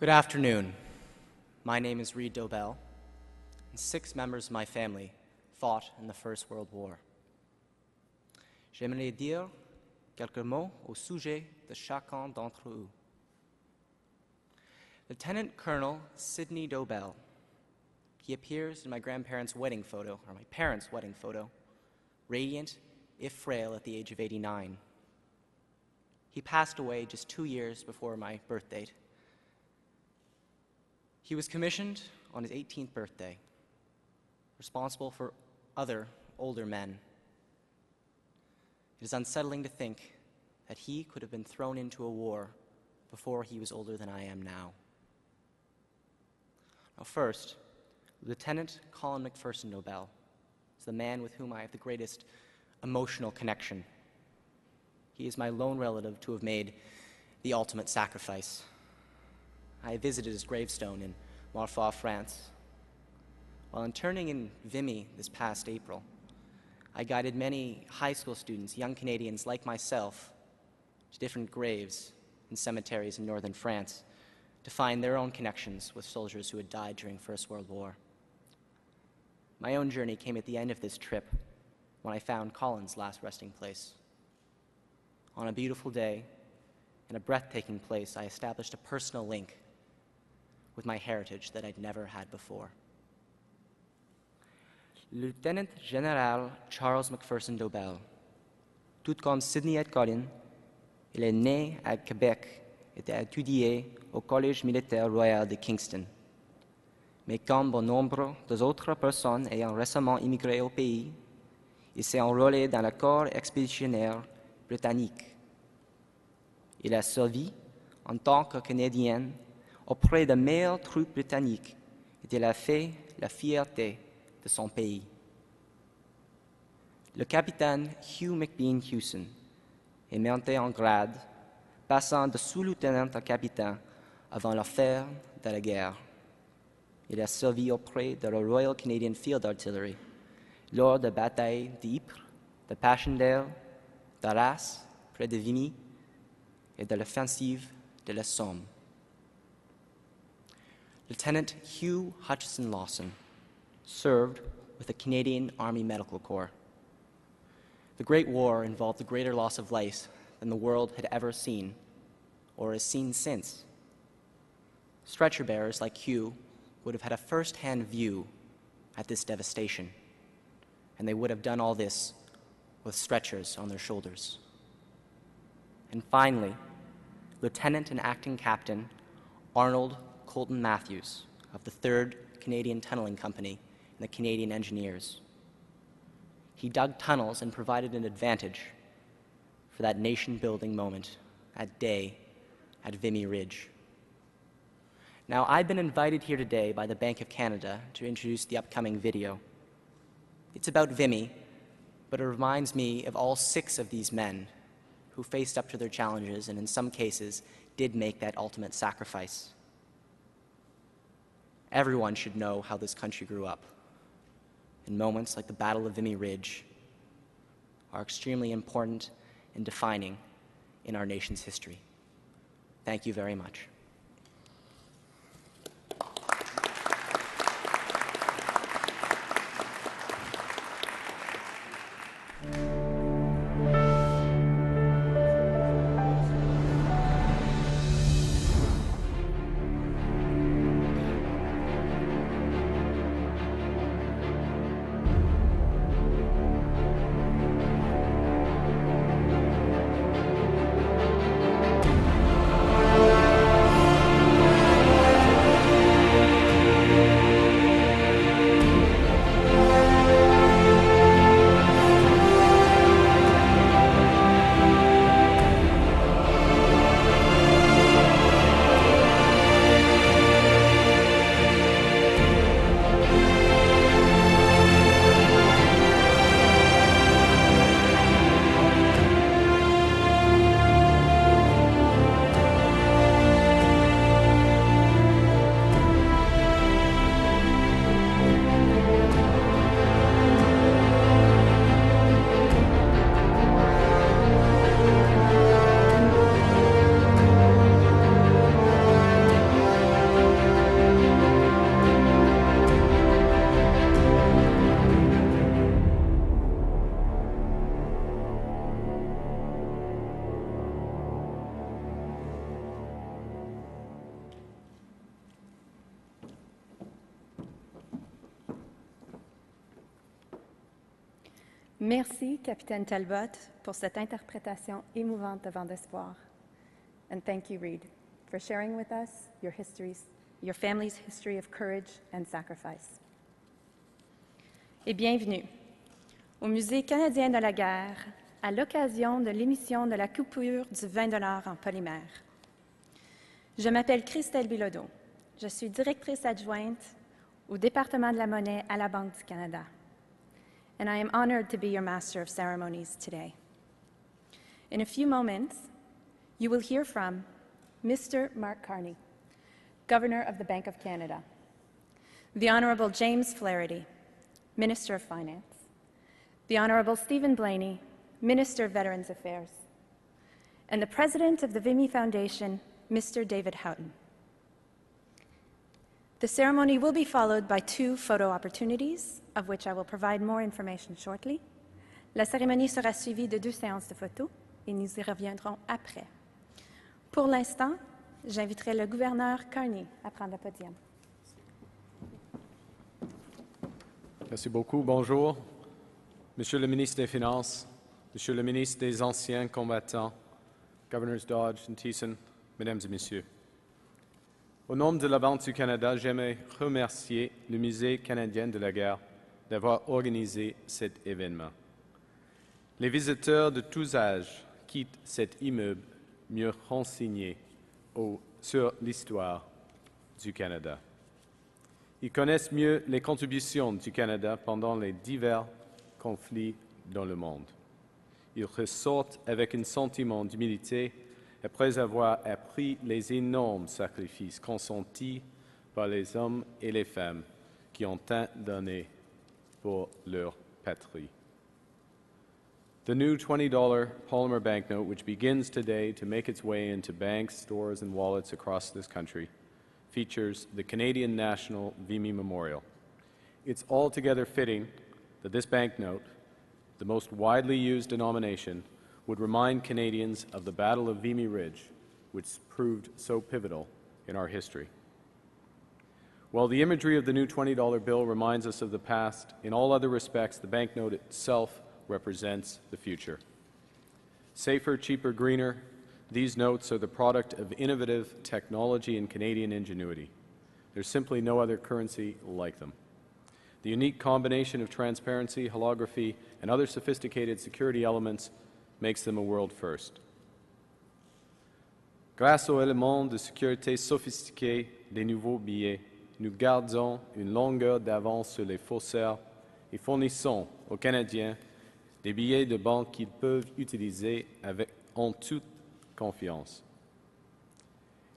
Good afternoon. My name is Reed Dobell, and 6 members of my family fought in the First World War. J'aimerais dire quelques mots au sujet de chacun d'entre eux. Lieutenant Colonel Sidney Dobell. He appears in my grandparents' wedding photo, or my parents' wedding photo, radiant, if frail, at the age of 89. He passed away just 2 years before my birth date. He was commissioned on his 18th birthday, responsible for other older men. It is unsettling to think that he could have been thrown into a war before he was older than I am now. Now first, Lieutenant Colin McPherson Dobell is the man with whom I have the greatest emotional connection. He is my lone relative to have made the ultimate sacrifice. I visited his gravestone in Marfort, France. While interning in Vimy this past April, I guided many high school students, young Canadians like myself, to different graves in cemeteries in northern France to find their own connections with soldiers who had died during First World War. My own journey came at the end of this trip when I found Colin's last resting place. On a beautiful day, in a breathtaking place, I established a personal link with my heritage that I'd never had before. Lieutenant Général Charles McPherson Dobell. Tout comme Sidney et Colin, il est né à Québec et a étudié au Collège militaire royal de Kingston. Mais comme bon nombre d'autres personnes ayant récemment immigré au pays, il s'est enrôlé dans le corps expéditionnaire britannique. Il a servi en tant que Canadien auprès des meilleures troupes britanniques et il a fait la fierté de son pays. Le capitaine Hugh McBean Hewson est monté en grade, passant de sous-lieutenant à capitaine avant la fin de la guerre. Il a servi auprès de la Royal Canadian Field Artillery lors des batailles d'Ypres, de Passchendaele, d'Arras, près de Vimy, et de l'offensive de la Somme. Lieutenant Hugh Hutchison Lawson served with the Canadian Army Medical Corps. The Great War involved a greater loss of life than the world had ever seen or has seen since. Stretcher bearers like Hugh would have had a first-hand view at this devastation, and they would have done all this with stretchers on their shoulders. And finally, Lieutenant and Acting Captain Arnold Colton Matthews of the 3rd Canadian Tunneling Company and the Canadian Engineers. He dug tunnels and provided an advantage for that nation-building moment at day at Vimy Ridge. Now, I've been invited here today by the Banque of Canada to introduce the upcoming video. It's about Vimy, but it reminds me of all 6 of these men who faced up to their challenges and in some cases did make that ultimate sacrifice. Everyone should know how this country grew up, and moments like the Battle of Vimy Ridge are extremely important and defining in our nation's history. Thank you very much. Merci, Capitaine Talbot, pour cette interprétation émouvante de Vent d'espoir. And thank you, Reed, for sharing with us your family's history of courage and sacrifice. Et bienvenue au Musée canadien de la guerre à l'occasion de l'émission de la coupure du 20 $ en polymère. Je m'appelle Christelle Bilodeau. Je suis directrice adjointe au département de la monnaie à la Banque du Canada. And I am honored to be your Master of Ceremonies today. In a few moments, you will hear from Mr. Mark Carney, Governor of the Bank of Canada, the Honourable James Flaherty, Minister of Finance, the Honourable Stephen Blaney, Minister of Veterans Affairs, and the President of the Vimy Foundation, Mr. David Houghton. The ceremony will be followed by 2 photo opportunities, of which I will provide more information shortly. La cérémonie sera suivie de 2 séances de photos et nous y reviendrons après. Pour l'instant, j'inviterai le gouverneur Carney à prendre le podium. Merci beaucoup. Bonjour. Monsieur le ministre des Finances, Monsieur le ministre des Anciens Combattants, Governors Dodge et Thiessen, Mesdames et Messieurs. Au nom de la Banque du Canada, j'aimerais remercier le Musée canadien de la guerre d'avoir organisé cet événement. Les visiteurs de tous âges quittent cet immeuble mieux renseignés sur l'histoire du Canada. Ils connaissent mieux les contributions du Canada pendant les divers conflits dans le monde. Ils ressortent avec un sentiment d'humilité après avoir appris les énormes sacrifices consentis par les hommes et les femmes qui ont tant donné pour leur patrie. The new $20 polymer banknote, which begins today to make its way into banks, stores, and wallets across this country, features the Canadian National Vimy Memorial. It's altogether fitting that this banknote, the most widely used denomination, would remind Canadians of the Battle of Vimy Ridge, which proved so pivotal in our history. While the imagery of the new $20 bill reminds us of the past, in all other respects, the banknote itself represents the future. Safer, cheaper, greener, these notes are the product of innovative technology and Canadian ingenuity. There's simply no other currency like them. The unique combination of transparency, holography, and other sophisticated security elements makes them a world first. Grâce aux éléments de sécurité sophistiqués des nouveaux billets, nous gardons une longueur d'avance sur les faussaires et fournissons aux Canadiens des billets de banque qu'ils peuvent utiliser en toute confiance.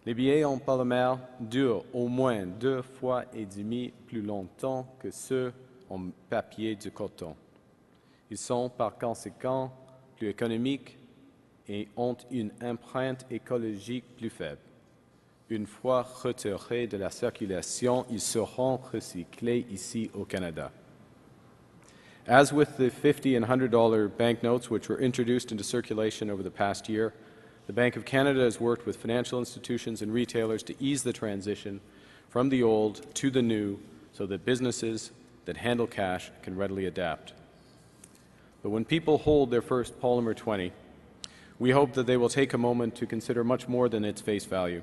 Les billets en polymère durent au moins 2,5 fois plus longtemps que ceux en papier de coton. Ils sont par conséquent plus économiques et ont une empreinte écologique plus faible. Une fois retirés de la circulation, ils seront recyclés ici au Canada. As with the $50 and $100 banknotes, which were introduced into circulation over the past year, the Bank of Canada has worked with financial institutions and retailers to ease the transition from the old to the new so that businesses that handle cash can readily adapt. But when people hold their first polymer 20, we hope that they will take a moment to consider much more than its face value,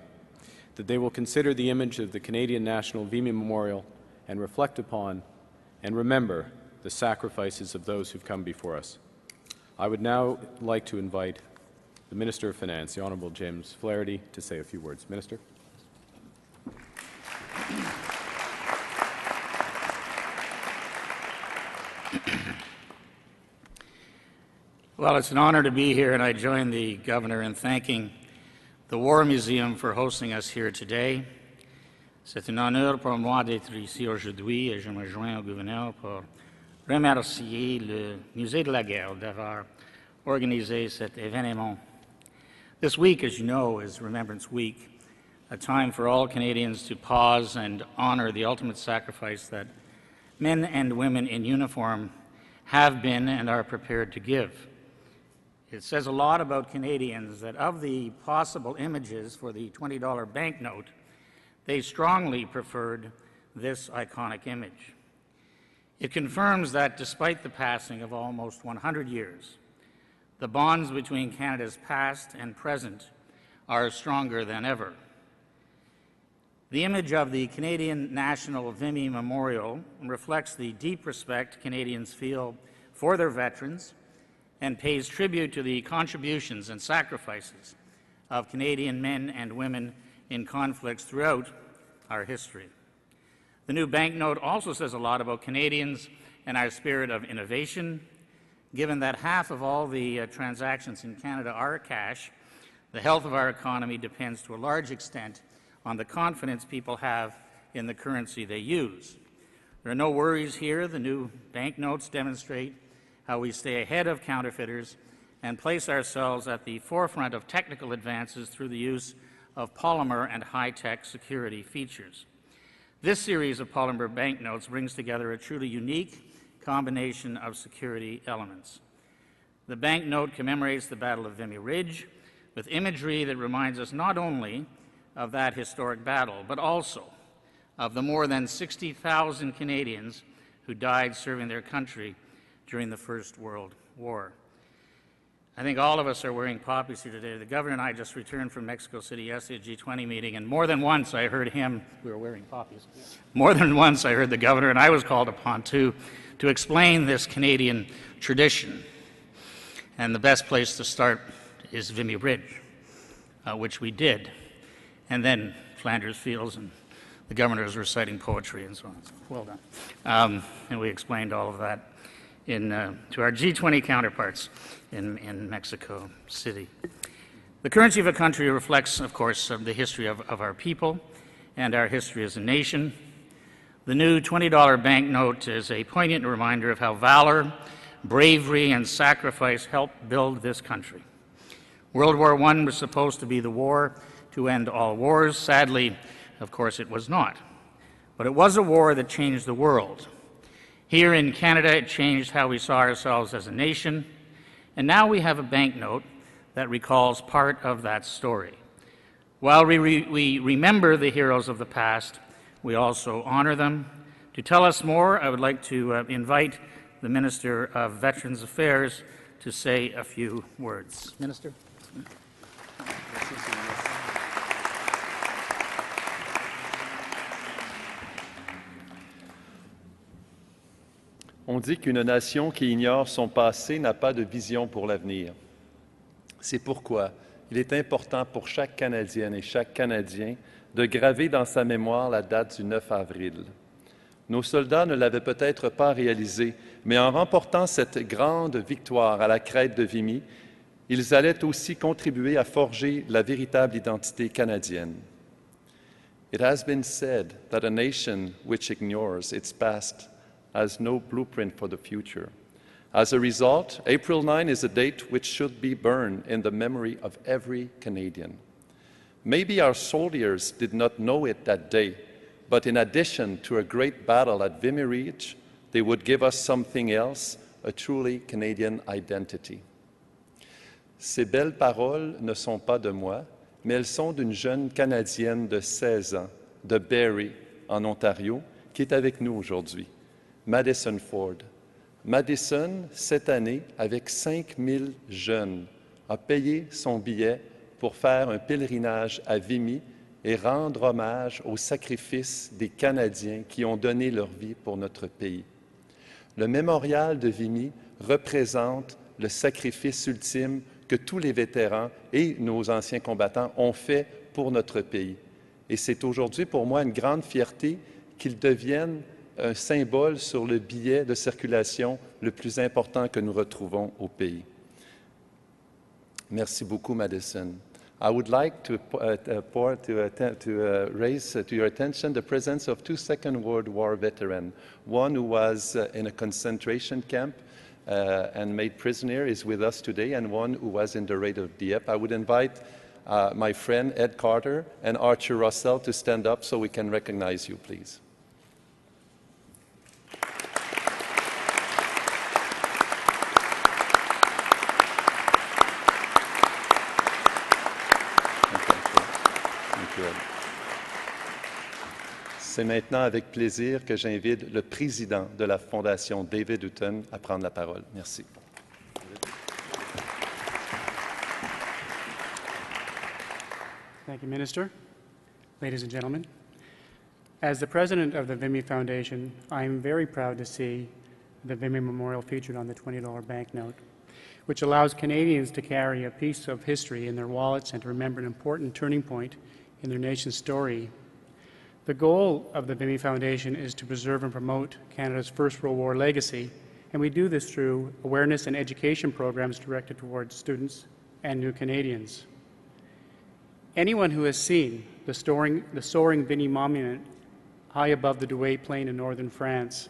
that they will consider the image of the Canadian National Vimy Memorial and reflect upon and remember the sacrifices of those who've come before us. I would now like to invite the Minister of Finance, the Honourable James Flaherty, to say a few words. Minister. Well, it's an honor to be here, and I join the Governor in thanking the War Museum for hosting us here today. C'est un honneur pour moi d'être ici aujourd'hui et je me joins au gouverneur pour remercier le Musée de la guerre d'avoir organisé cet événement. This week, as you know, is Remembrance Week, a time for all Canadians to pause and honor the ultimate sacrifice that men and women in uniform have been and are prepared to give. It says a lot about Canadians that of the possible images for the $20 banknote, they strongly preferred this iconic image. It confirms that despite the passing of almost 100 years, the bonds between Canada's past and present are stronger than ever. The image of the Canadian National Vimy Memorial reflects the deep respect Canadians feel for their veterans and pays tribute to the contributions and sacrifices of Canadian men and women in conflicts throughout our history. The new banknote also says a lot about Canadians and our spirit of innovation. Given that half of all the transactions in Canada are cash, the health of our economy depends to a large extent on the confidence people have in the currency they use. There are no worries here. The new banknotes demonstrate how we stay ahead of counterfeiters and place ourselves at the forefront of technical advances through the use of polymer and high-tech security features. This series of polymer banknotes brings together a truly unique combination of security elements. The banknote commemorates the Battle of Vimy Ridge with imagery that reminds us not only of that historic battle, but also of the more than 60,000 Canadians who died serving their country during the First World War. I think all of us are wearing poppies here today. The governor and I just returned from Mexico City yesterday, G20 meeting, and more than once I heard him, we were wearing poppies, more than once I heard the governor, and I was called upon to explain this Canadian tradition. And the best place to start is Vimy Ridge, which we did. And then Flanders Fields, and the governor was reciting poetry and so on. So well done. And we explained all of that to our G20 counterparts in Mexico City. The currency of a country reflects, of course, the history of our people and our history as a nation. The new $20 banknote is a poignant reminder of how valor, bravery, and sacrifice helped build this country. World War I was supposed to be the war to end all wars. Sadly, of course, it was not. But it was a war that changed the world. Here in Canada, it changed how we saw ourselves as a nation, and now we have a banknote that recalls part of that story. While we remember the heroes of the past, we also honor them. To tell us more, I would like to invite the Minister of Veterans Affairs to say a few words. Minister? On dit qu'une nation qui ignore son passé n'a pas de vision pour l'avenir. C'est pourquoi il est important pour chaque Canadienne et chaque Canadien de graver dans sa mémoire la date du 9 avril. Nos soldats ne l'avaient peut-être pas réalisé, mais en remportant cette grande victoire à la crête de Vimy, ils allaient aussi contribuer à forger la véritable identité canadienne. It has been said that a nation which ignores its past has no blueprint for the future. As a result, April 9 is a date which should be burned in the memory of every Canadian. Maybe our soldiers did not know it that day, but in addition to a great battle at Vimy Ridge, they would give us something else, a truly Canadian identity. Ces belles paroles ne sont pas de moi, mais elles sont d'une jeune Canadienne de 16 ans, de Barrie, en Ontario, qui est avec nous aujourd'hui. Madison Ford. Madison, cette année, avec 5000 jeunes, a payé son billet pour faire un pèlerinage à Vimy et rendre hommage au sacrifice des Canadiens qui ont donné leur vie pour notre pays. Le mémorial de Vimy représente le sacrifice ultime que tous les vétérans et nos anciens combattants ont fait pour notre pays. Et c'est aujourd'hui pour moi une grande fierté qu'ils deviennent un symbole sur le billet de circulation le plus important que nous retrouvons au pays. Merci beaucoup, Madison. I would like to raise to your attention the presence of two Second World War veterans. One who was in a concentration camp and made prisoner is with us today, and one who was in the raid of Dieppe. I would invite my friend Ed Carter and Archer Russell to stand up so we can recognize you, please. C'est maintenant avec plaisir que j'invite le président de la Fondation David Hutton à prendre la parole. Merci. Thank you, Minister. Ladies and gentlemen, as the president of the Vimy Foundation, I am very proud to see the Vimy Memorial featured on the $20 banknote, which allows Canadians to carry a piece of history in their wallets and to remember an important turning point in their nation's story. The goal of the Vimy Foundation is to preserve and promote Canada's First World War legacy, and we do this through awareness and education programs directed towards students and new Canadians. Anyone who has seen the soaring Vimy Monument high above the Douai Plain in northern France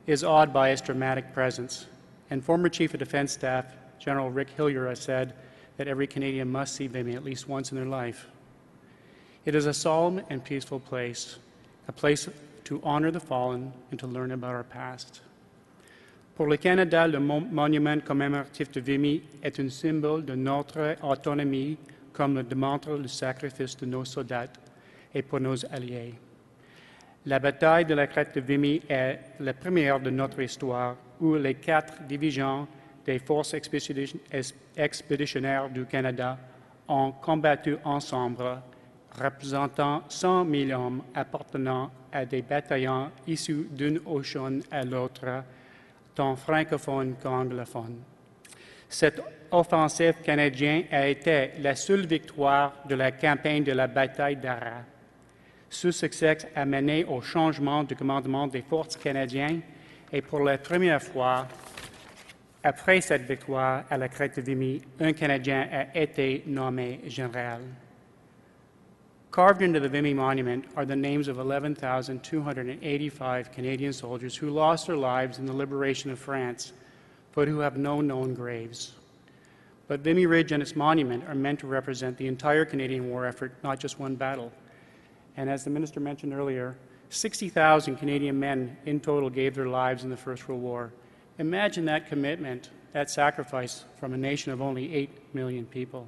is awed by its dramatic presence. And former Chief of Defence Staff General Rick Hillier has said that every Canadian must see Vimy at least once in their life. It is a solemn and peaceful place, a place to honor the fallen and to learn about our past. Pour le Canada, le monument commémoratif de Vimy est un symbole de notre autonomie, comme le démontre le sacrifice de nos soldats et pour nos alliés. La bataille de la crête de Vimy est la première de notre histoire où les 4 divisions des forces expéditionnaires du Canada ont combattu ensemble, représentant 100 000 hommes appartenant à des bataillons issus d'une ocean à l'autre, tant francophones qu'anglophones. Cette offensive canadienne a été la seule victoire de la campagne de la bataille d'Arras. Ce succès a mené au changement du commandement des forces canadiennes et pour la première fois, après cette victoire à la crête de Vimy, un Canadien a été nommé général. Carved into the Vimy Monument are the names of 11,285 Canadian soldiers who lost their lives in the liberation of France, but who have no known graves. But Vimy Ridge and its monument are meant to represent the entire Canadian war effort, not just one battle. And as the Minister mentioned earlier, 60,000 Canadian men in total gave their lives in the First World War. Imagine that commitment, that sacrifice from a nation of only 8 million people.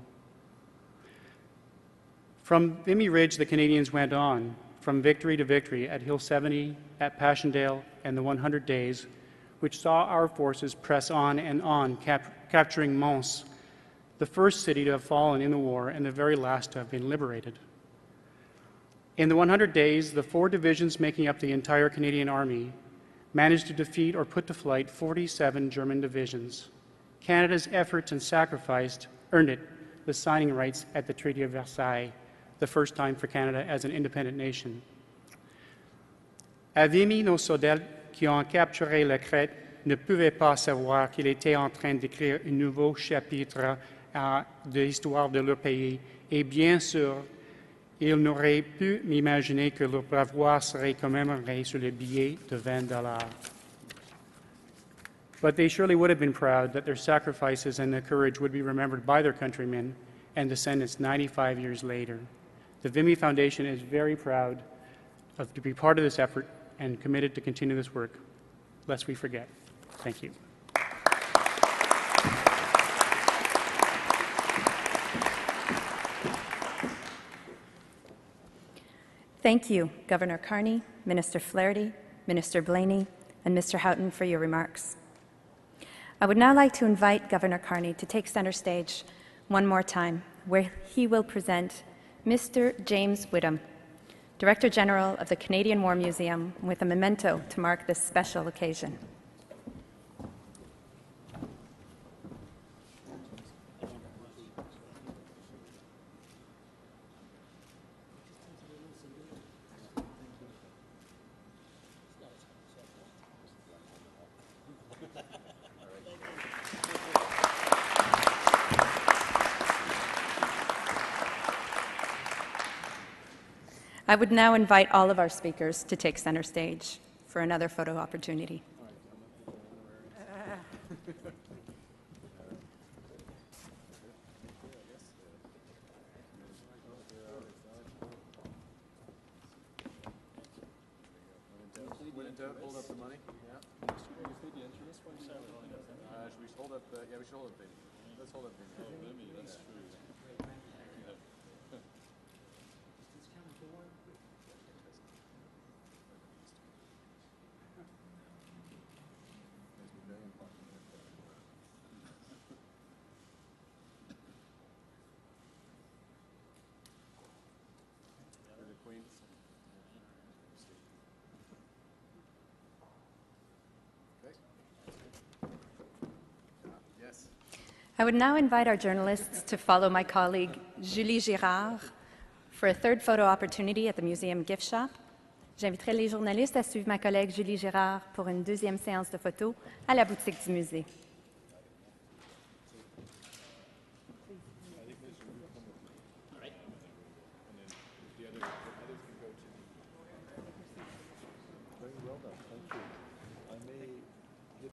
From Vimy Ridge, the Canadians went on, from victory to victory at Hill 70, at Passchendaele, and the 100 Days, which saw our forces press on and on, capturing Mons, the first city to have fallen in the war and the very last to have been liberated. In the 100 Days, the 4 divisions making up the entire Canadian Army managed to defeat or put to flight 47 German divisions. Canada's efforts and sacrifice earned it the signing rights at the Treaty of Versailles, the first time for Canada as an independent nation. À Vimy, nos soldats qui ont capturé la crête ne pouvaient pas savoir qu'il était en train d'écrire un nouveau chapitre de l'histoire de leur pays. Et bien sûr, ils n'auraient pu m'imaginer que leur bravoure serait commémorée sur le billet de $20. But they surely would have been proud that their sacrifices and their courage would be remembered by their countrymen and descendants 95 years later. The Vimy Foundation is very proud to be part of this effort and committed to continue this work, lest we forget. Thank you. Thank you, Governor Carney, Minister Flaherty, Minister Blaney, and Mr. Houghton for your remarks. I would now like to invite Governor Carney to take center stage one more time, where he will present Mr. James Whittam, Director General of the Canadian War Museum, with a memento to mark this special occasion. I would now invite all of our speakers to take center stage for another photo opportunity. Hold up the money. Yeah. We should hold up the. Yeah, we should hold up Vimy. Let's hold up Vimy. That's true. I would now invite our journalists to follow my colleague Julie Girard for a third photo opportunity at the museum gift shop. J'inviterai les journalistes à suivre ma collègue Julie Girard pour une deuxième séance de photos à la boutique du musée.